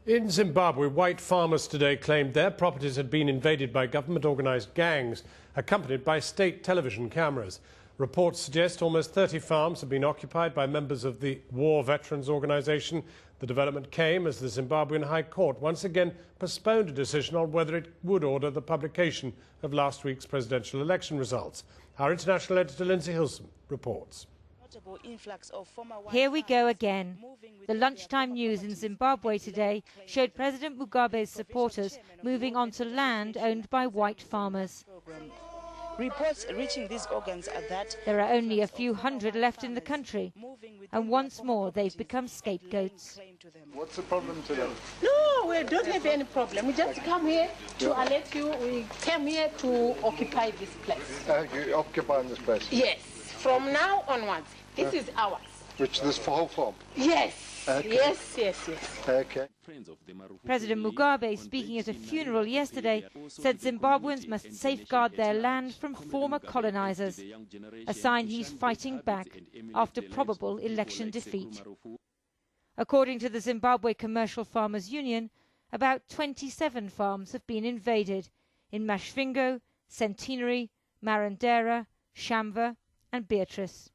In Zimbabwe, white farmers today claimed their properties had been invaded by government-organised gangs, accompanied by state television cameras. Reports suggest almost 30 farms have been occupied by members of the War Veterans Organisation. The development came as the Zimbabwean High Court once again postponed a decision on whether it would order the publication of last week's presidential election results. Our international editor Lindsey Hilsum reports. Here we go again. The lunchtime news in Zimbabwe today showed President Mugabe's supporters moving onto land owned by white farmers. Reports reaching these organs are that there are only a few hundred left in the country, and once more they've become scapegoats. What's the problem to them? No, we don't have any problem. We just come here to alert you. We came here to occupy this place. You occupy this place? Yes, from now onwards. This is ours. Which this whole farm? Yes. Okay. Yes. Okay. President Mugabe, speaking at a funeral yesterday, said Zimbabweans must safeguard their land from former colonizers, a sign he's fighting back after probable election defeat. According to the Zimbabwe Commercial Farmers Union, about 27 farms have been invaded in Masvingo, Centenary, Marandera, Shamva and Beatrice.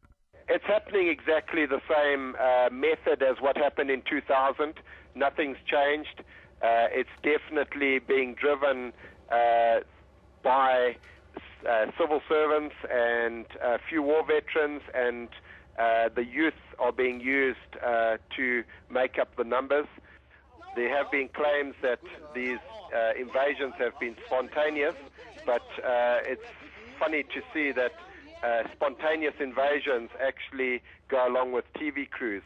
It's happening exactly the same method as what happened in 2000. Nothing's changed. It's definitely being driven by civil servants and a few war veterans, and the youth are being used to make up the numbers. There have been claims that these invasions have been spontaneous, but it's funny to see that spontaneous invasions actually go along with TV crews.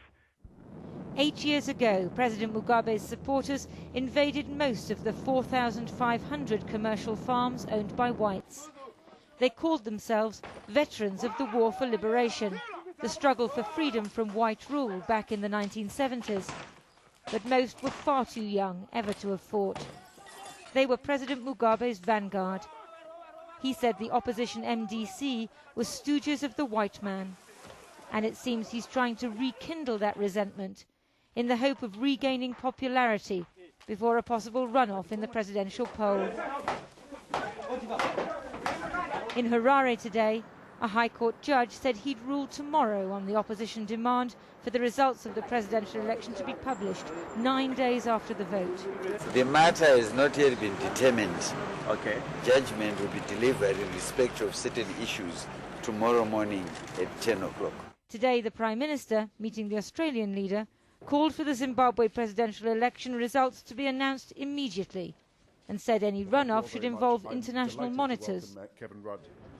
8 years ago, President Mugabe's supporters invaded most of the 4,500 commercial farms owned by whites. They called themselves veterans of the War for Liberation, the struggle for freedom from white rule back in the 1970s. But most were far too young ever to have fought. They were President Mugabe's vanguard. He said the opposition MDC was stooges of the white man. And it seems he's trying to rekindle that resentment in the hope of regaining popularity before a possible runoff in the presidential poll. In Harare today, a High Court judge said he'd rule tomorrow on the opposition demand for the results of the presidential election to be published 9 days after the vote. The matter has not yet been determined. Okay. Judgment will be delivered in respect of certain issues tomorrow morning at 10 o'clock. Today, the Prime Minister, meeting the Australian leader, called for the Zimbabwe presidential election results to be announced immediately and said any runoff should involve international monitors.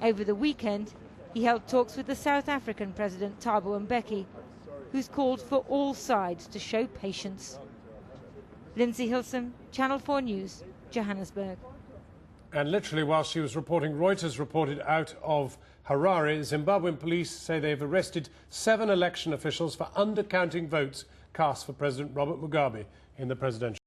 Over the weekend, he held talks with the South African President Thabo Mbeki, who's called for all sides to show patience. Lindsey Hilsum, Channel 4 News, Johannesburg. And literally while she was reporting, Reuters reported out of Harare, Zimbabwean police say they've arrested 7 election officials for undercounting votes cast for President Robert Mugabe in the presidential